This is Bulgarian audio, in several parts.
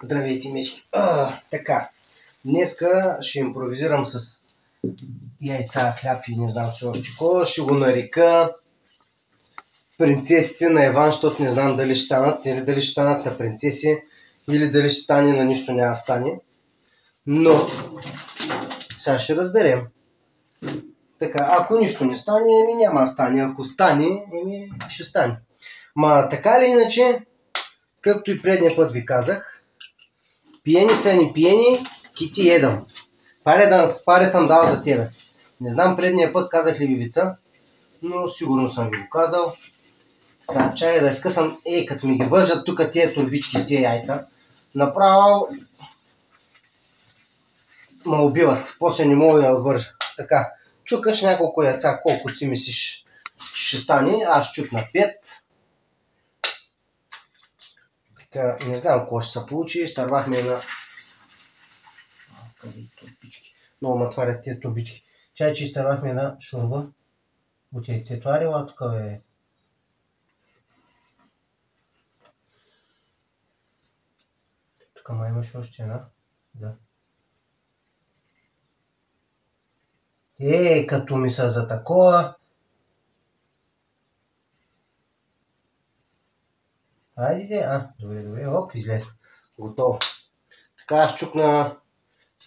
Здравейте, мечки! Така, днеска ще импровизирам с яйца, хляб и не знам все още какво. Ще го нарека принцесите на Иван, защото не знам дали ще станат, или дали ще станат на принцеси, или дали ще стане на нищо няма стане. Но сега ще разберем. Така, ако нищо не стане, няма да стане. Ако стане, ще стане. Ма така или иначе, както и предния път ви казах, пиени са ни пиени, ки ти едам. Паре съм дал за тебе. Не знам предния път казах ли ви вица, но сигурно съм ви го казал. Да, чакай да изкъсам, като ми ги вържат тук тия турбички с тия яйца, направо ме убиват. После не мога да отвържа. Така, чукаш няколко яйца, колкото си мислиш ще стане. Аз чук на 5. Така, не знам какво ще се получи. Изтървахме на... Къде турбички? Много ме тварят тия турбички. Чай, че изтървахме една шурба от яйцето. Арила тук бе. Тук май имаш още една. Да. Като ми са за такова. Айде, добре, оп, излез. Готово. Така, аз чукна,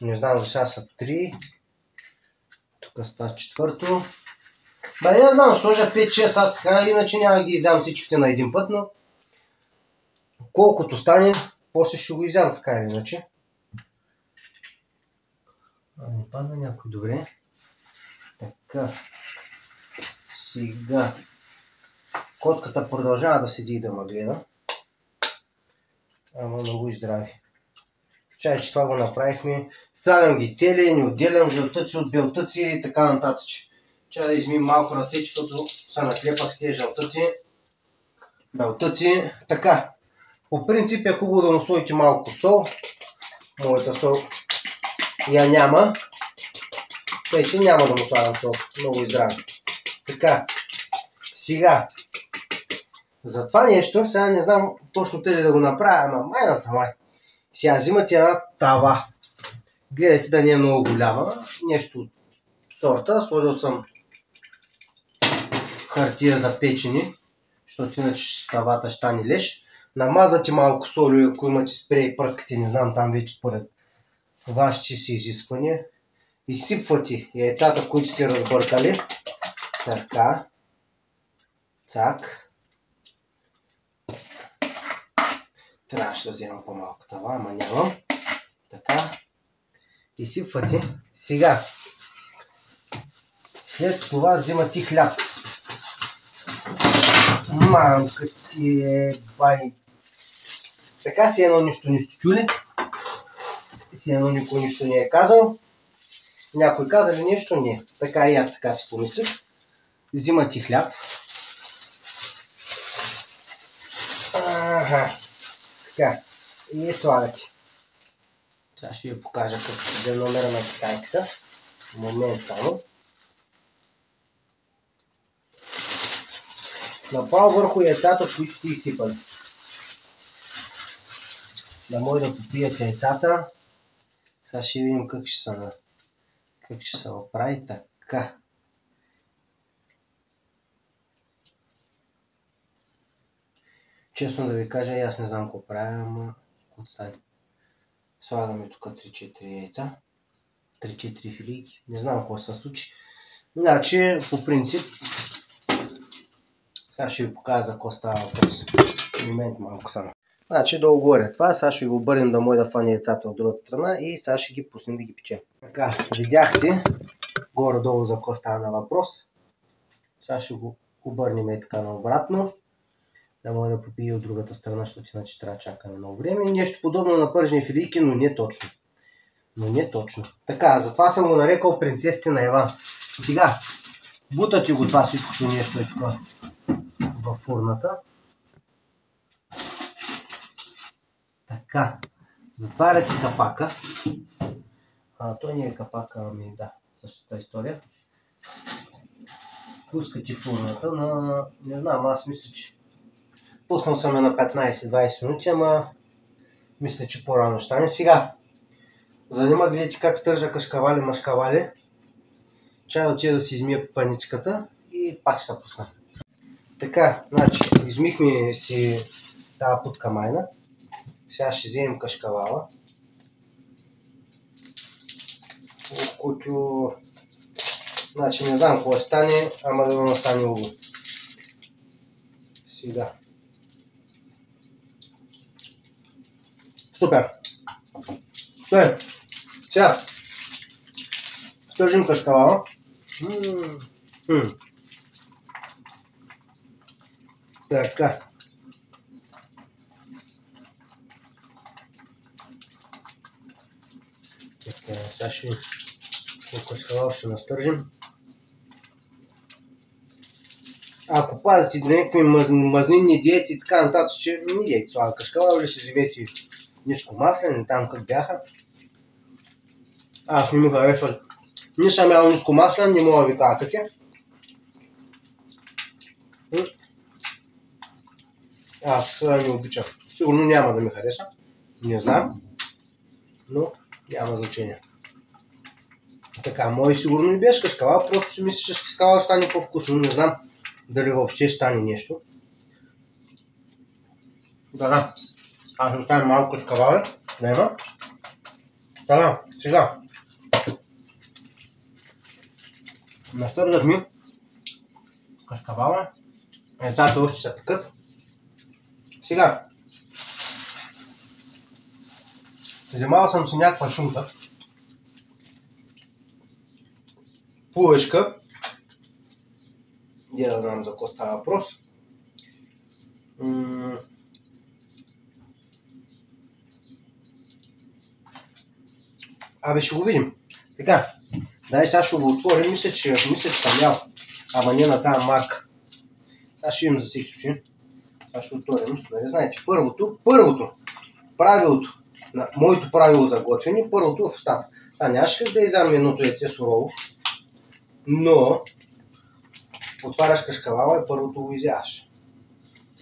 не знам за сега са 3. Тук спас 4-то. Не знам, сложа 5-6, аз така, иначе няма да ги изям всичките на един път, но колкото стане, после ще го изям така или иначе. Не падна някой, добре. Така. Сега. Котката продължава да седи и да ме гледа. Ама много и здрави. Чай, че това го направихме. Слагам ги цели, не отделям жълтъци от белтъци и така нататък. Чай да измим малко ръце, защото се наклепах с тези жълтъци. Белтъци. Така. По принцип е хубаво да му сложите малко сол. Моята сол я няма. Тъй, че няма да му слагам сол. Много и здрави. Така. Сега. За това нещо, сега не знам точно тъй да го направя, ама майната май. Сега взимате една тава. Гледайте да не е много голяма. Нещо от сорта. Сложил съм хартия за печени, защото иначе тавата ще стане леш. Намазвате малко соли, ако имате спрей, пръскате, не знам там вече според вашите си изисквания. Изсипвате яйцата, които сте разбъркали. Така. Так. Трябваше да вземам по-малко тава, ама нямам. Така. Изсипвате. Сега. След това взимате хляб. Мамка ти е бай. Така си едно нищо не сте чули. Си едно никой нищо не е казал. Някой каза ли нещо? Не. Така и аз така си помислих. Взимате хляб. Така. И слагате. Сега ще ви покажа как се даде номера на китайката. Момент само. Направо върху яйцата, които сте изсипали. Да може да попият яйцата. Сега ще видим как ще се оправи така. Честно да ви кажа, аз не знам какво правя, ама какво стане. Слагаме тук 3-4 яйца. 3-4 филийки. Не знам какво се случи. Значи, по принцип, сега ще ви покажа за какво става въпрос. Момент малко само. Значи, долу горе това. Сега ще го обърнем да може да фане яйцата от другата страна и сега ще ги пуснем да ги печем. Така, видяхте горе-долу за какво става на въпрос. Сега ще го обърнем и така наобратно. Да може да попие от другата страна, защото иначе трябва да чакаме много време. Нещо подобно на пържени филийки, но не точно. Така, затова съм го нарекал принцесите на Иван. Сега, бутате го това всичкото нещо е тук във фурната. Така, затваряте капака. Той не е капака, ами да, същата история. Пускате фурната на, не знам, аз мисля, че пуснал съм я на 15-20 минути, ама Мисля, че по-рано ще стане. Сега, за да нема гледате как стържа кашкавали, машкавали, трябва да отида да си измия паничката и пак ще се пусна. Така, значи, измихме си тази путка майна. Сега ще вземем кашкавала, който, значи не знам какво ще стане, ама да не стане уго. Сега. Супер! Тъй, сега стържим кашкавала. Така. Сега ще кашкавал ще настържим. Ако пазите някакви мазнинни диети и така нататък, че не диети слага кашкавал или ще вземете ниско маслен, там как бяха. Аз не ми харесва. Не съм ял ниско маслен, не мога да ви кажа как е. Аз не обичам. Сигурно няма да ми хареса. Не знам. Но няма значение. Така, мой сигурно не беше кашкавал, просто си мисля, че кашкавал ще стане по-вкусно. Не знам дали въобще ще стане нещо. Да, аз ще оставим малко кашкавал, да има. Така, сега. Настъргах ми кашкавала. Яйцата още се пекат. Сега. Вземал съм си някаква шунка. Пулешка. Да знам за какво става въпрос. Абе ще го видим. Така. Дай сега ще го отворим. Мисля, че съм ял. Ама не на тази марка. Сега ще видим за всеки случай. Сега ще отворим. Нали знаете, първото, правилото, моето правило за готвене, първото в устата. Сега нямаше как да изям едното яйце сурово, но отваряш кашкавала и първото го изяваш.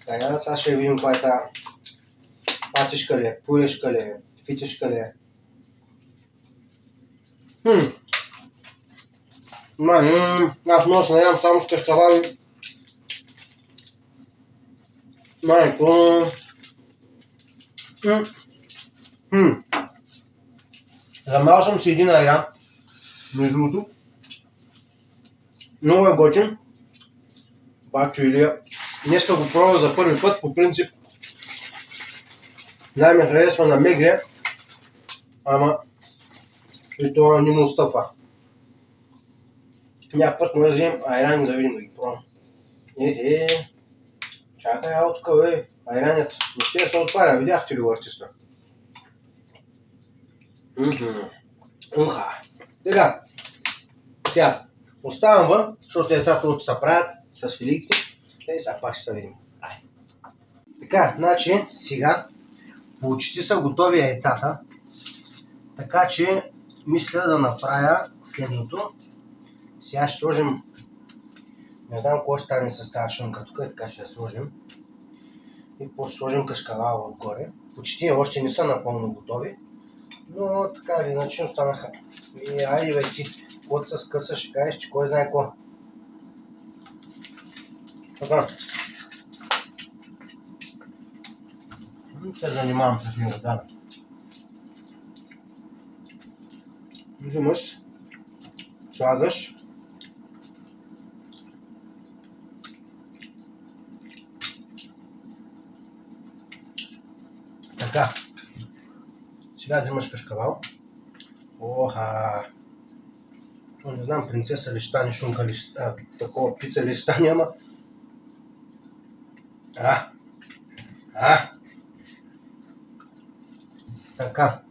Така, сега ще видим каква е тази патишка ли е, пулешка ли е, фитишка ли е. Аз много се надявам само с кашкавали. Майко. Замял съм си един айран. Между другото. Много е готин. Бачо Илия. Днеска го пробва за първи път. По принцип най-ме харесва на мегле. Ама и това не му отстъпва. Някак път може да вземем айрани да видим да ги пробвам. Чакай, ало тук бе, айранят. Но ще се отваря, видяхте ли го артиста? Така, сега оставам вън, защото яйцата още се правят с филийките. И сега пак ще се видим. Така, значи сега почти са готови яйцата. Така че мисля да направя следното. Сега ще сложим, не знам какво ще стане с тази шунка тук, така ще я сложим. И после сложим кашкавала отгоре. Почти още не са напълно готови, но така или иначе останаха. И айде бе ти, когато се скъса ще кажеш, че кой знае какво. Така. Те занимавам с него, да. Взимаш, слагаш. Така. Сега взимаш кашкавал. Оха! То не знам, принцеса ли ще стане, шунка ли ще стане, такова пица ли ще стане, ама... Така.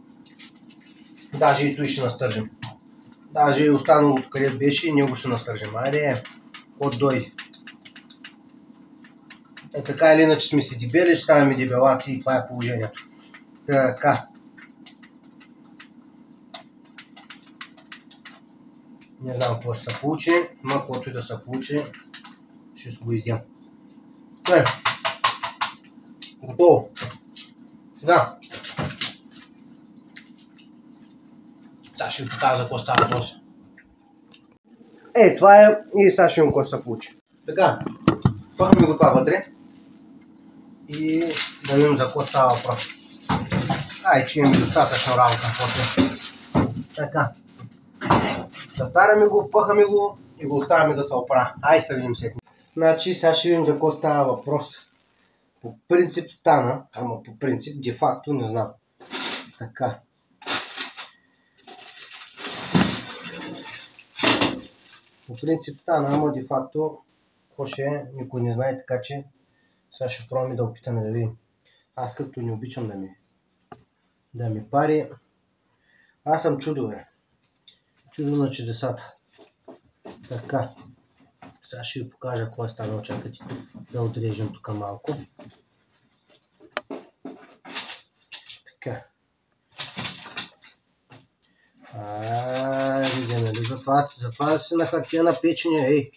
Даже и той ще настържим. Даже и останалото къде беше и него ще настържим. Айде, код дойде. Е така или иначе сме си дебели, ще ставаме дебелаци и това е положението. Така. Не знам какво ще се получи, но каквото и да се получи, ще го издям. Готово. Сега, Сега ще ви покажа какво става въпрос. Това е и сега ще видим какво се получи. Така, пъхаме го това вътре и да видим за какво става въпрос. Че имаме достатъчно работа после. Така. Затаряме го, пъхаме го и го оставяме да се опра. Се видим след. Значи сега ще видим за какво става въпрос. По принцип стана, ама по принцип, де-факто не знам. Така. По принцип стана, ама де-факто какво ще е, никой не знае, така че сега ще пробваме да опитаме да видим. Аз както не обичам да ми пари. Аз съм чудо, бе. Чудо на чудесата. Така. Сега ще ви покажа какво е станало. Чакайте да отрежем тук малко. Така. Видим, затова да се на хартия на печене,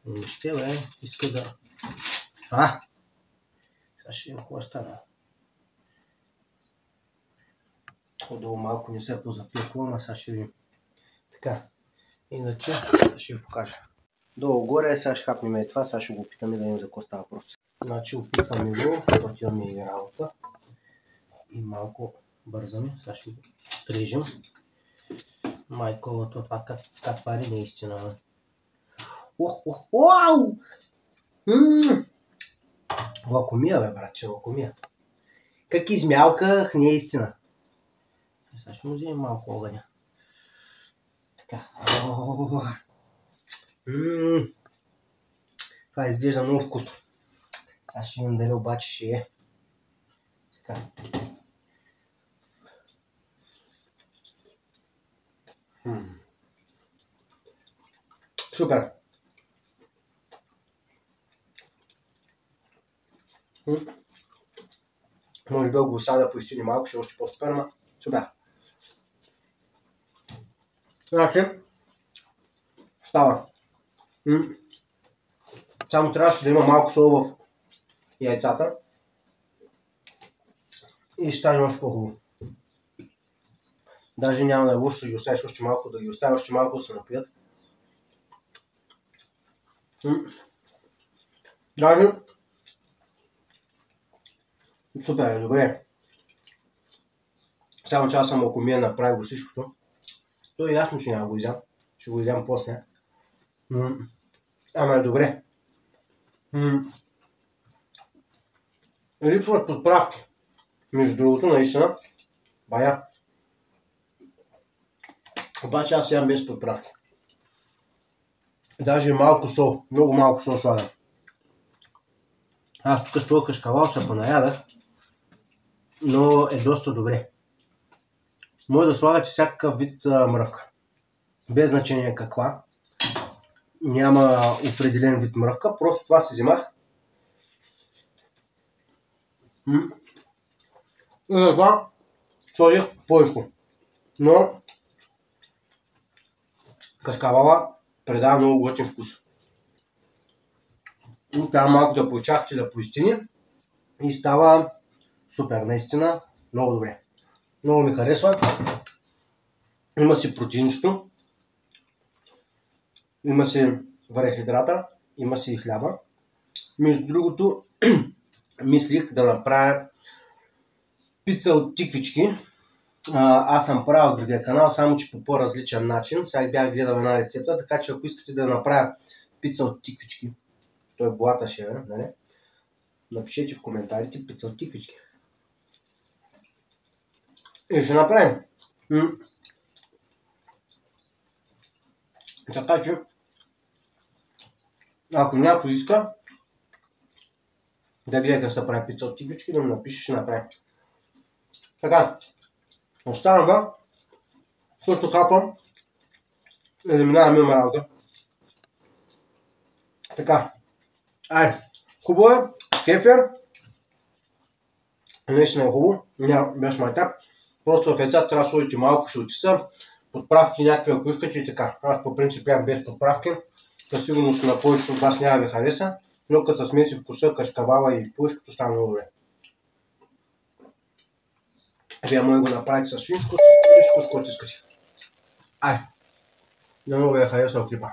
Не ще, бе, иска да... Сега ще видим какво е станало. Отдолу малко не се е позапекло, но сега ще видим. Така, иначе ще ви покажа. Долу-горе, сега ще хапнем това, сега ще го опитаме да видим за какво става въпрос. Значи опитваме го, защото имаме и работа. И малко бързаме, сега ще го режем. Майковото, това как пари наистина. Уау! Лакомия, бе, братче, лакомия. Как измялках, не е истина. Сега ще му вземем малко огъня. Така. Това изглежда много вкусно. Сега ще видим дали обаче ще е. Така. Супер! Може да го оставя да поистини малко, ще още по-супер, ама супер! Значи, става. Само трябваше да има малко сол в яйцата и ще стане още по-хубаво. Даже няма да е лошо да ги оставиш още малко, да се напият. Даже супер е, добре. Само че аз съм лакомия, направи го всичкото. То е ясно, че няма го изям. Ще го изям после. Ама е добре. Липсват подправки. Между другото, наистина, бая. Обаче аз ям без подправки. Даже малко сол, много малко сол слагам. Аз тук с този кашкавал се понаядах, но е доста добре. Може да слагате всякакъв вид мръвка. Без значение каква. Няма определен вид мръвка, просто това си вземах. И затова сложих повечко. Но кашкавала предава много готин вкус. И трябва малко да поизчакате да поистини и става супер, наистина много добре. Много ми харесва. Има си протеинчето, има си варехидрата, има си и хляба. Между другото, мислих да направя пица от тиквички. Аз съм правил от другия канал, само че по по-различен начин. Сега бях гледал една рецепта, така че ако искате да направя пица от тиквички, той блата ще е, нали? Напишете в коментарите пица от тиквички. И ще направим. Така че, ако някой иска да гледа как се прави пица от тиквички, да ми напише, ще направим. Така, оставям го, също хапвам и да минаваме на работа. Така, хубаво е, кефя, наистина е хубаво, няма без майтап. Просто в яйцата трябва да сложите малко шелчица, подправки някакви, ако искате и така. Аз по принцип ям без подправки, със сигурност на повечето от вас няма да ви хареса, но като смеси вкуса, кашкавала и пушкото става много добре. Вие може го направите с свинско, с телешко, с който искате. Ай! Да много я хареса клипа.